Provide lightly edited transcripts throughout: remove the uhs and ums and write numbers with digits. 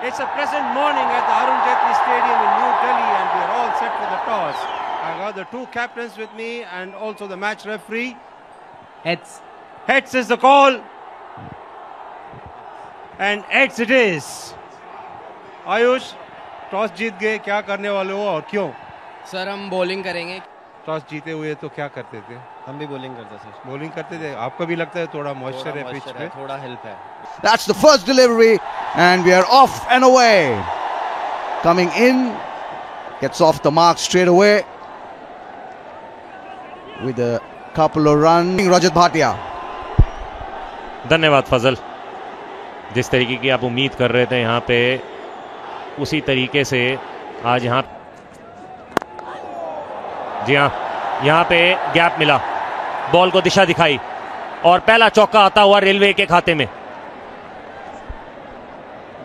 It's a pleasant morning at the Arun Jaitley Stadium in New Delhi, and we are all set for the toss. I got the two captains with me and also the match referee. Heads. Heads is the call. And heads it is. Ayush, toss जीत गए, क्या करने वाले हो और क्यों? Sir हम bowling करेंगे। टॉस जीते हुए तो क्या करते थे? हम भी बॉलिंग करते थे। बॉलिंग करते थे। आपको भी लगता है थोड़ा मॉइस्चर है पिच पे? थोड़ा हेल्प है। That's the first delivery and we are off and away. Coming in, gets off the mark straight away with a couple of runs. Rajat Bhatia. धन्यवाद फजल। जिस तरीके की आप उम्मीद कर रहे थे यहाँ पे उसी तरीके से आज यहाँ जी हाँ यहाँ पे गैप मिला, बॉल को दिशा दिखाई और पहला चौका आता हुआ रेलवे के खाते में।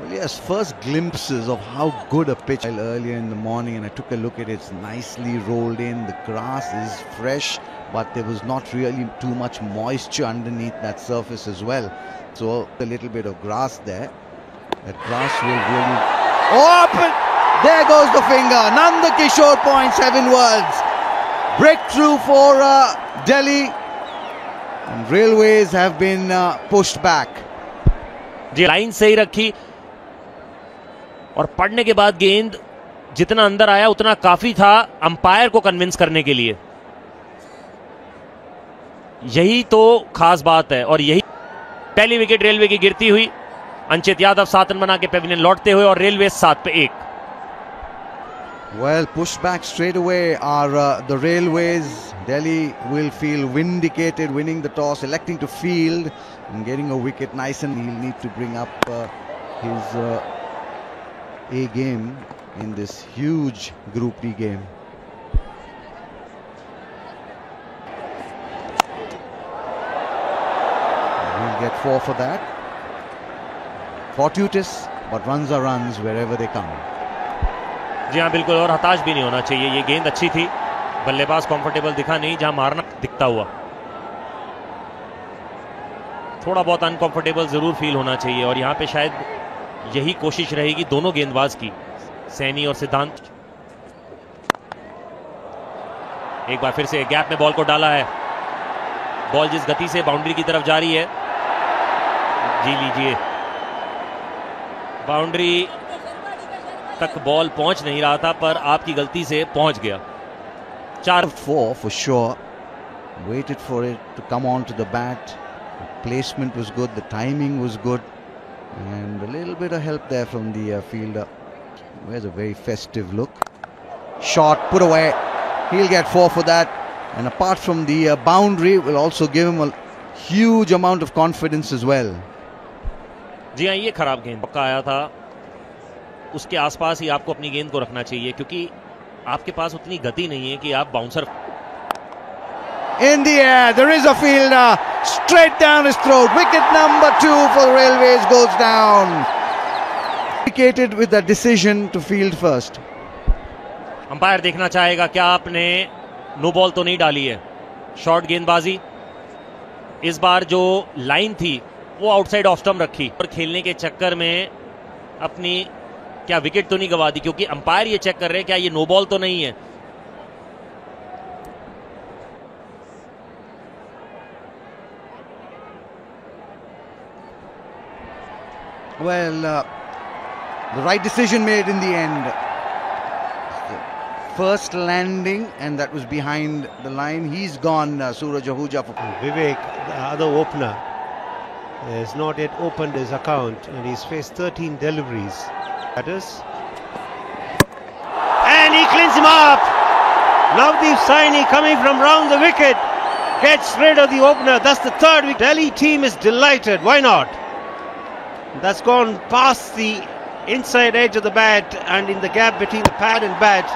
Well, yes, first glimpses of how good a pitch earlier in the morning, and I took a look at it. It's nicely rolled in. The grass is fresh, but there was not really too much moisture underneath that surface as well. So a little bit of grass there. That grass will really. Oh, but there goes the finger. Nanda Kishore points heavenwards. Breakthrough for Delhi, and Railways have been pushed back. जी line सही रखी और पढ़ने के बाद गेंद जितना अंदर आया उतना काफी था अंपायर को कन्विंस करने के लिए। यही तो खास बात है और यही पहली विकेट रेलवे की गिरती हुई। अंचित यादव 7 रन बना के पेविलियन लौटते हुए और रेलवे 7 पे 1। Well, pushed back straight away are the Railways. Delhi will feel vindicated, winning the toss, electing to field and getting a wicket nice, and he'll need to bring up his A game in this huge Group D game. We'll get 4 for that. Fortuitous, but runs are runs wherever they come. जी हाँ बिल्कुल, और हताश भी नहीं होना चाहिए। ये गेंद अच्छी थी, बल्लेबाज कंफर्टेबल दिखा नहीं, जहां मारना दिखता हुआ। थोड़ा बहुत अनकंफर्टेबल जरूर फील होना चाहिए और यहाँ पे शायद यही कोशिश रहेगी दोनों गेंदबाज की, सैनी और सिद्धांत। एक बार फिर से गैप में बॉल को डाला है। बॉल जिस गति से बाउंड्री की तरफ जा रही है, जी लीजिए, बाउंड्री तक बॉल पहुंच नहीं रहा था पर आपकी गलती से पहुंच गया। 4 for sure. Waited for it to come on to the bat. The placement was good, the timing was good, and a little bit of help there from the fielder. There's a very festive look. Shot put away. He'll get 4 for that, and apart from the boundary, will also give him a huge amount of confidence as well. जी हाँ, ये खराब गेंद पक्का आया था। उसके आसपास ही आपको अपनी गेंद को रखना चाहिए क्योंकि आपके पास उतनी गति नहीं है कि आप bouncer. In the air, there is a fielder straight down his throat. Wicket number 2 for the Railways goes down. Indicated with the decision to field first. Umpire देखना चाहेगा क्या आपने नो बॉल तो नहीं डाली है। शॉर्ट गेंदबाजी, इस बार जो लाइन थी वो आउटसाइड ऑफ स्टंप रखी और खेलने के चक्कर में अपनी क्या विकेट तो नहीं गवा दी, क्योंकि अंपायर ये चेक कर रहे हैं क्या ये नो बॉल तो नहीं है। Well, the right decision made in the end. First landing, and that was behind the line. He's gone, Suraj Ahuja. Vivek, the other opener, has not yet opened his account and he's faced 13 deliveries. And he cleans him up. Navdeep Saini coming from round the wicket gets rid of the opener. That's the third wicket. Delhi team is delighted. Why not? That's gone past the inside edge of the bat and in the gap between the pad and bat.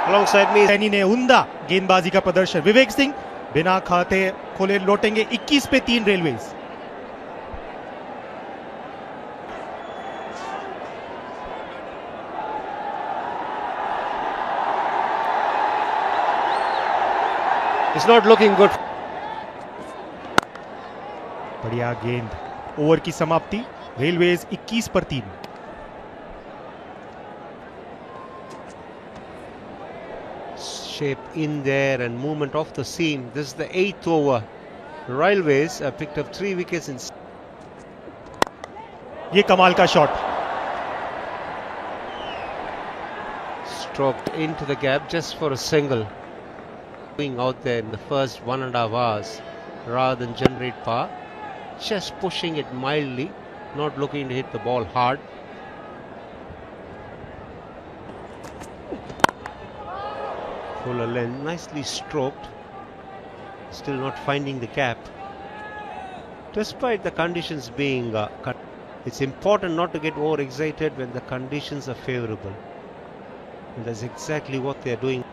Alongside me, Saini ने उम्दा गेंदबाजी का प्रदर्शन। विवेक सिंह बिना खाते खोले लौटेंगे 21 पे 3 railways. It's not looking good. बढ़िया गेंद। ओवर की समाप्ति, रेलवेज 21 पर 3। shape in there and movement off the seam. This is the 8th over. Railways have picked up 3 wickets in. ये कमाल का shot. Stroked into the gap just for a single. Going out there in the first 1.5 hours rather than generate power. Just pushing it mildly, not looking to hit the ball hard. Fuller length, nicely stroked. Still not finding the gap. Despite the conditions being cut, it's important not to get overexcited when the conditions are favourable. And that's exactly what they are doing.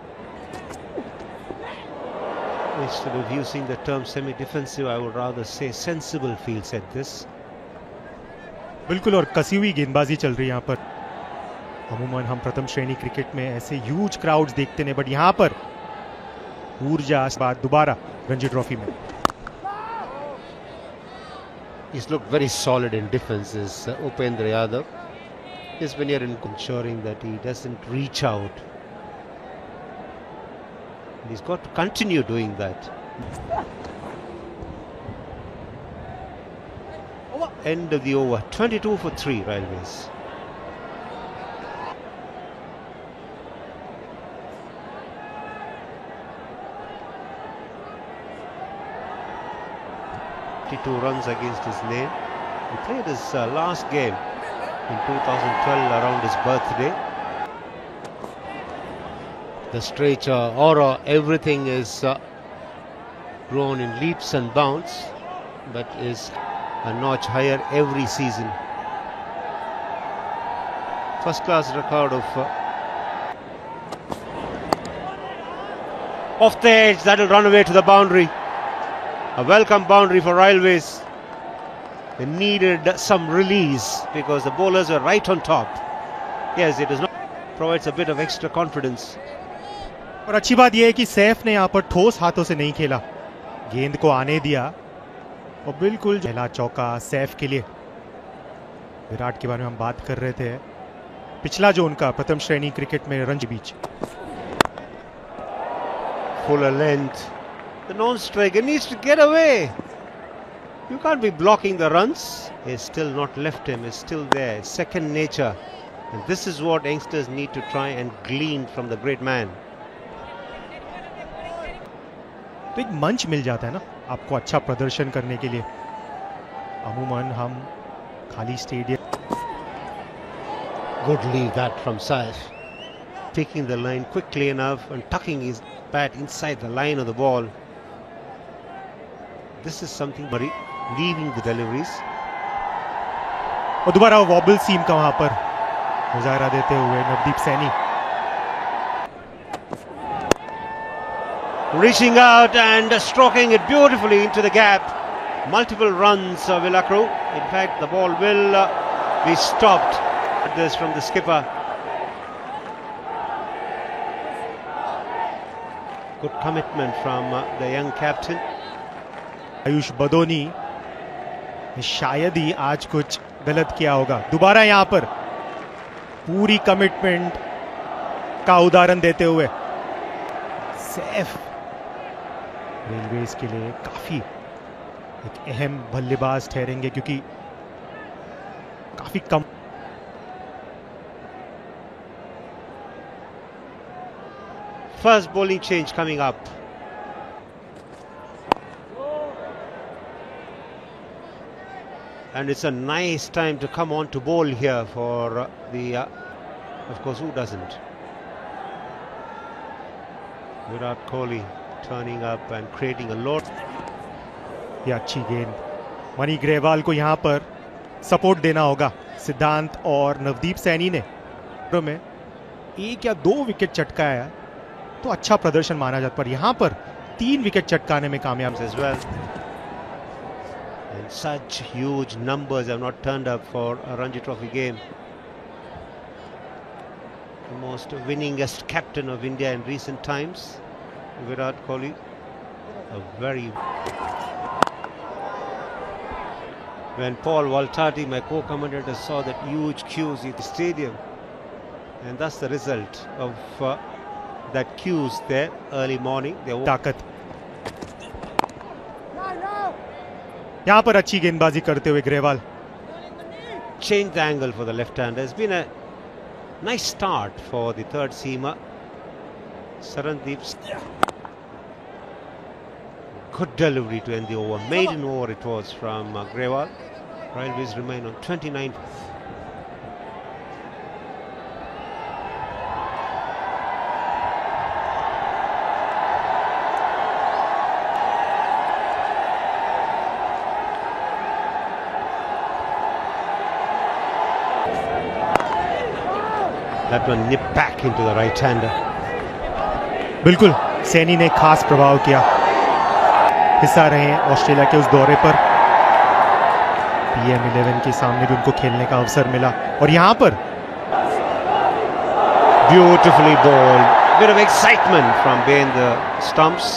Instead of using the term semi-defensive, I would rather say sensible fields at this. बिल्कुल, और कसी हुई गेंदबाजी चल रही है यहाँ पर. अमूमन हम प्रथम श्रेणी क्रिकेट में ऐसे ह्यूज क्राउड्स देखते हैं, बट यहाँ पर ऊर्जा बाद दोबारा रणजी ट्रॉफी में. He's looked very solid in defence, is Upendra Yadav. He's been here in ensuring that he doesn't reach out. He's got to continue doing that. End of the over, 22 for 3, Railways. Runs against his name. He played his last game in 2012 around his birthday. The stature, aura, everything is grown in leaps and bounds, but is a notch higher every season. First class record of off the edge, that'll run away to the boundary. A welcome boundary for Railways. They needed some release because the bowlers were right on top. Yes, it does not provides a bit of extra confidence. और अच्छी बात यह है कि सैफ ने यहाँ पर ठोस हाथों से नहीं खेला, गेंद को आने दिया और बिल्कुल पहला चौका सैफ के लिए. विराट के बारे में हम बात कर रहे थे, पिछला जो उनका प्रथम श्रेणी क्रिकेट में रणजी बीच. Fuller length. The non-striker needs to get away. You can't be blocking the runs. He's still not left him. It's still there. It's second nature. And this is what youngsters need to try and glean from the great man. तो एक मंच मिल जाता है ना आपको अच्छा प्रदर्शन करने के लिए. अमूमन हम खाली stadium. Good leave that from Saif. Taking the line quickly enough and tucking his bat inside the line of the ball. This is something very leaving the deliveries. और दोबारा वॉबल सीम का वहां पर मुजाहरा देते हुए Navdeep Saini. Reaching out and stroking it beautifully into the gap. Multiple runs, Villacru. In fact, the ball will be stopped. This from the skipper. Good commitment from the young captain. Ayush Badoni ने शायद ही आज कुछ गलत किया होगा. दोबारा यहां पर पूरी कमिटमेंट का उदाहरण देते हुए सैफ रेलवेज के लिए काफी एक अहम बल्लेबाज ठहरेंगे, क्योंकि काफी कम. First bowling change coming up. And it's a nice time to come on to bowl here for of course, who doesn't? Virat Kohli turning up and creating a lot. ये अच्छी गेंद. मनी ग्रेवाल को यहाँ पर सपोर्ट देना होगा. सिद्धांत और नवदीप सैनी ने में 1 या 2 विकेट चटकाया तो अच्छा प्रदर्शन माना जाता, पर यहाँ पर 3 विकेट चटकाने में कामयाब. As well. And such huge numbers have not turned up for a Ranji Trophy game. The most winningest captain of India in recent times, Virat Kohli. When Paul Valtati, my co-commentator, saw that huge queues in the stadium, and that's the result of that cues there early morning. ताकत यहाँ पर अच्छी गेंदबाजी करते हुए Grewal. Change the angle for the left-hander. It's been a nice start for the third seamer. Sarandeep. Good delivery to end the over. Maiden over it was from Grewal. Railways remain on 29. That one nipped back into the right-hander. बिल्कुल सैनी ने खास प्रभाव किया. हिस्सा रहे हैं Australia के उस दौरे पर. PM11 के सामने भी उनको खेलने का अवसर मिला और यहाँ पर Beautifully bowled. Bit of excitement from behind the stumps.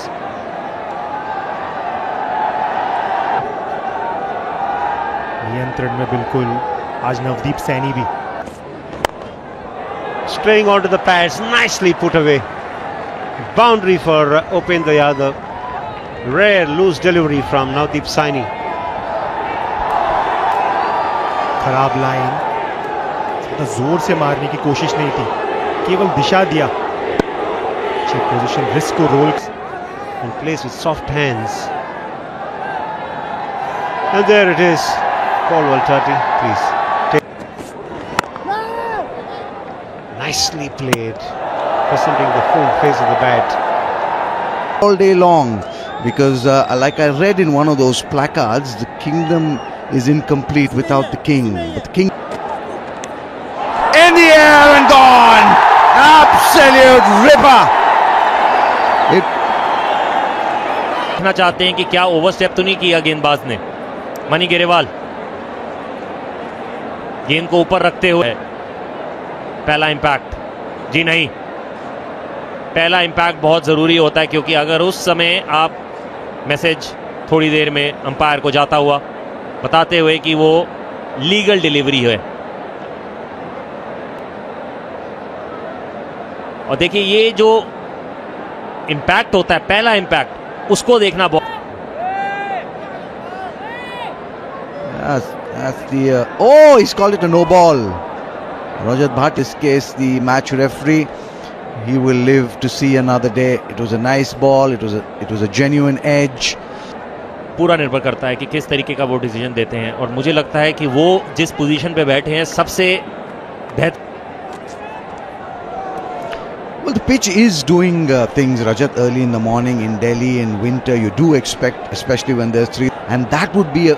नियंत्रण में बिल्कुल आज नवदीप सैनी भी. Straying onto the pads, nicely put away. Boundary for Upendra Yadav. Rare loose delivery from Navdeep Saini. खराब लाइन, ज्यादा जोर से मारने की कोशिश नहीं थी, केवल दिशा दिया. अच्छी पोजीशन, रिस्क को role And plays with soft hands. And there it is. Caldwell 30, please. Nicely played, presenting the full face of the bat. All day long, because like I read in one of those placards, the kingdom is incomplete without the king. But the king in the air and gone. Absolute ripper. देखना चाहते हैं कि क्या overstep तो नहीं किया गेंदबाज ने. मनी ग्रेवाल गेंद को ऊपर रखते हुए पहला इंपैक्ट. जी नहीं, पहला इंपैक्ट बहुत ज़रूरी होता है, क्योंकि अगर उस समय आप मैसेज थोड़ी देर में अंपायर को जाता हुआ बताते हुए कि वो लीगल डिलीवरी है. और देखिए ये जो इंपैक्ट होता है, पहला इंपैक्ट, उसको देखना बहुत. That's the oh, he's called it a no ball. Rajat Bhatt, this case, the match referee, he will live to see another day. It was a nice ball. It was a genuine edge. पूरा निर्भर करता है कि किस तरीके का वो decision देते हैं, और मुझे लगता है कि वो जिस पोजीशन पे बैठे हैं सबसे बेहतर. Well, the pitch is doing things, Rajat, early in the morning in Delhi in winter. You do expect, especially when there's 3, and that would be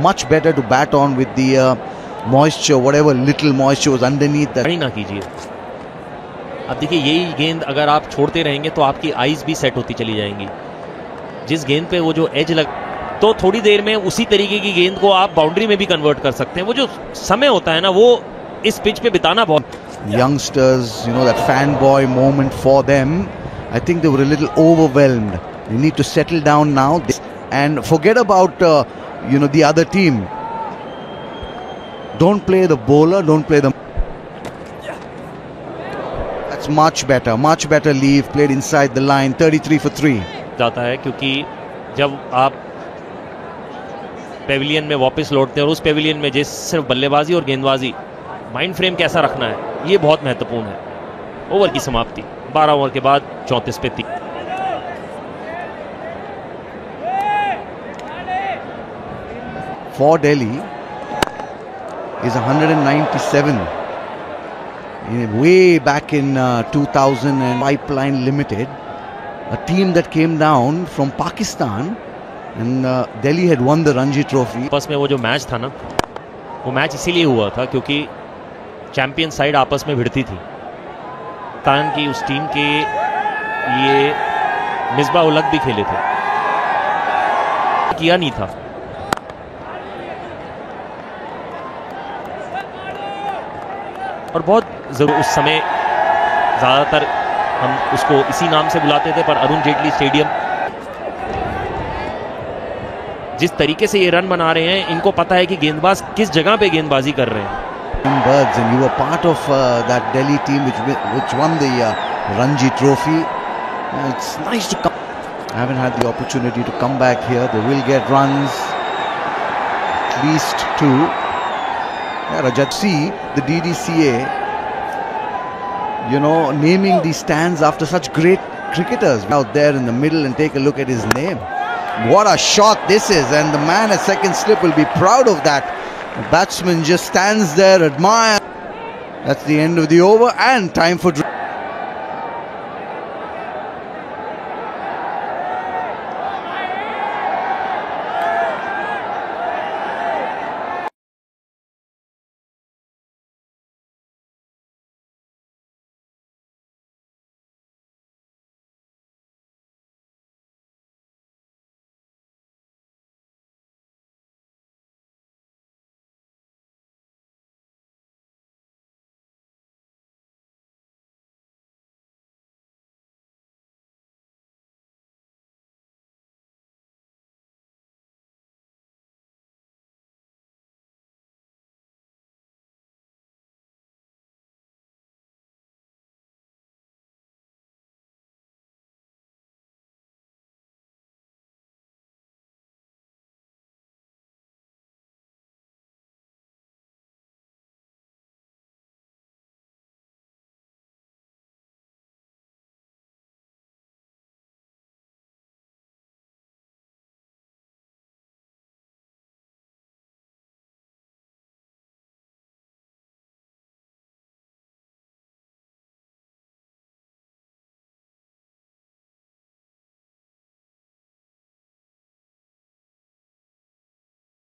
much better to bat on with the moisture, whatever little moisture was underneath that. ना कीजिए. अब देखिए यही गेंद अगर आप छोड़ते रहेंगे तो आपकी आईज भी सेट होती चली जाएंगी. जिस गेंद पे वो जो एज लग, तो थोड़ी देर में उसी तरीके की गेंद को आप बाउंड्री में भी कन्वर्ट कर सकते हैं. वो जो समय होता है ना, वो इस पिच पे बिताना बहुत. Youngsters, you know, that fanboy moment for them, I think they were a little overwhelmed. They need to settle down now and forget about the other team. Don't play the bowler, don't play the. That's much better leave, played inside the line. 33 for 3 जाता है, क्योंकि जब आप Pavilion में वापस लौटते हैं और उस पेविलियन में जिस सिर्फ बल्लेबाजी और गेंदबाजी, माइंड फ्रेम कैसा रखना है, ये बहुत महत्वपूर्ण है. ओवर की समाप्ति 12 ओवर के बाद 34 पे 3. For Delhi is 197. Way back in 2000 and Pipeline Limited, a team that came down from Pakistan, and Delhi had won the Ranji Trophy. आपस में वो जो मैच था ना, वो मैच इसीलिए हुआ था क्योंकि चैंपियन साइड आपस में भिड़ती थी. पाकिस्तान की उस टीम के लिए मिसबा उल हक भी खेले थे, किया नहीं था. और बहुत जरूर उस समय ज़्यादातर हम उसको इसी नाम से बुलाते थे, पर अरुण जेटली स्टेडियम, जिस तरीके से ये रन बना रहे हैं, इनको पता है कि गेंदबाज किस जगह पे गेंदबाजी कर रहे हैं. Birds, and you were part of that Delhi team which won the Ranji Trophy. It's nice to come. I haven't had the opportunity to come back here. They will get runs, at least 2. Yeah, Rajat, see the DDCA, naming these stands after such great cricketers out there in the middle, and take a look at his name. What a shot this is, and the man at second slip will be proud of that. The batsman just stands there, admire. That's the end of the over and time for